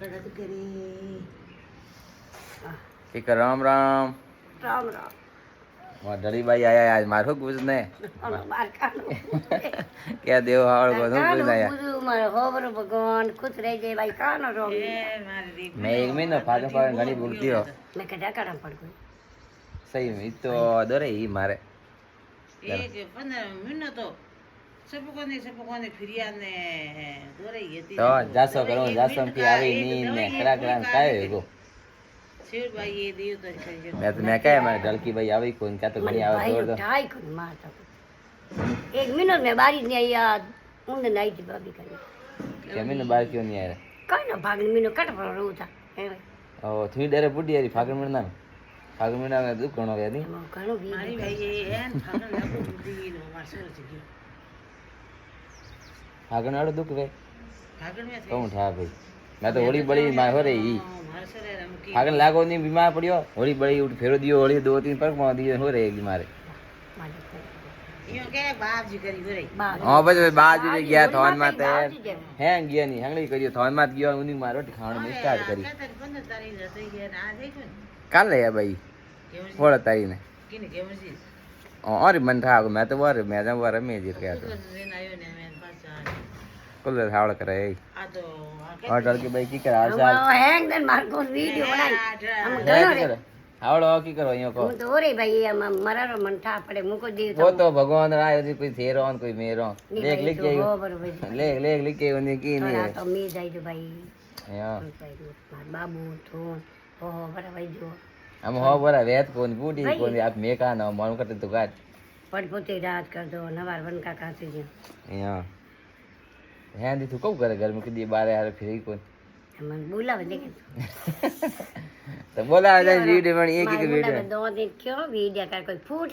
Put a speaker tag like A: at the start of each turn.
A: ठीक है, राम राम
B: राम राम।
A: वहाँ डली भाई आया आज मारो पूछने क्या देव हावड़ को तुम पूछना आया
B: भगवान खुश रह जाए भाई कानो रो
A: मैं एक महीना फाटो फाटो घड़ी बोलती हो
B: मैं कटा कड़ा पड़ गई
A: सही में तो दरे ही मारे
C: एक 15 मिनट तो सबको ने फिरियाने દોરે હતી
A: तो जासो करो जासो की आवी नींद में करा करा काहे हो
C: શિવ ભાઈ એ દિયો તો કરી
A: मैं क्या मैं डलकी भाई आवी कोई क्या तो घड़ी आवे छोड़ दो
B: ढाई को मारता एक मिनट में बारिश नहीं आई यार ऊंद नहीं थी भाभी करी
A: क्या मैंने बाहर क्यों नहीं आया
B: कहीं ना भागने मिनो कट पर रो था
A: ओ थोड़ी देर बुढ़ी यारी फागण महीना में दुख घणो गया नी
B: घणो भी
C: મારી ભાઈ એ એન ફાગણ લાગુ બુદ્ધિ નો વાસો છે ગયો
A: फागण वालो दुख वे
C: ફાગણ में
A: कौन उठा भाई मैं तो होली बड़ी मार हो रही
C: મારસે રે રમકી
A: फागण लागो नहीं बीमार पड़ियो होली बड़ी उठ फेरो दियो होली 2-3 पर मार दियो हो रही बीमार
C: યો કે બાપજી કરી ગરે
A: हां बस बाजू में गया थोन माते हैं गया नहीं हंगली करियो थोन मात गयो उनी मार रोटी खाण में स्टार्ट करी
C: 15 તારીખ જતી ગયા આ દેખો
A: काल है भाई
C: કેવું
A: 16 तारीख ने
C: કિને કેવું છે
A: और मन था मैं तो वार मैं जब वार में जीत गया तो
C: રેન આયો ને મેં પાછા
A: कुल हावड़ करे
C: આ તો
A: और डर के भाई की कर हाल चाल
B: हैंग देन मार को वीडियो बनाई हम
A: है
B: घणो
A: की
B: रे
A: कर हावड़ की करो यो को
B: હું તો ઓરે ભાઈ મરારો મન થા પડે મુકો દીવ
A: वो तो भगवान राय जी कोई थेरो कोई मेरो लिख लिख के
B: बरोबर
A: लिख के उन्हें की नहीं
B: તો મી જાય તો ભાઈ
A: या
B: માર બાબુ થોન ઓહો બરાબર જો
A: हम हो बरा वेत कोन बूटी कोन आप मेका ना मन करते तो गाज
B: પડ પોતે રાત કર દો નવાર બન કા કાસે જો
A: या हैं दी तू कब करे घर में कदी बारे यार फिर ही कोई
B: मन બોલાવે દેખે
A: तो बोला आ जाए वीडियो में एक एक वीडियो
B: દો દિન ક્યો વીડિયો કર કોઈ ફૂટ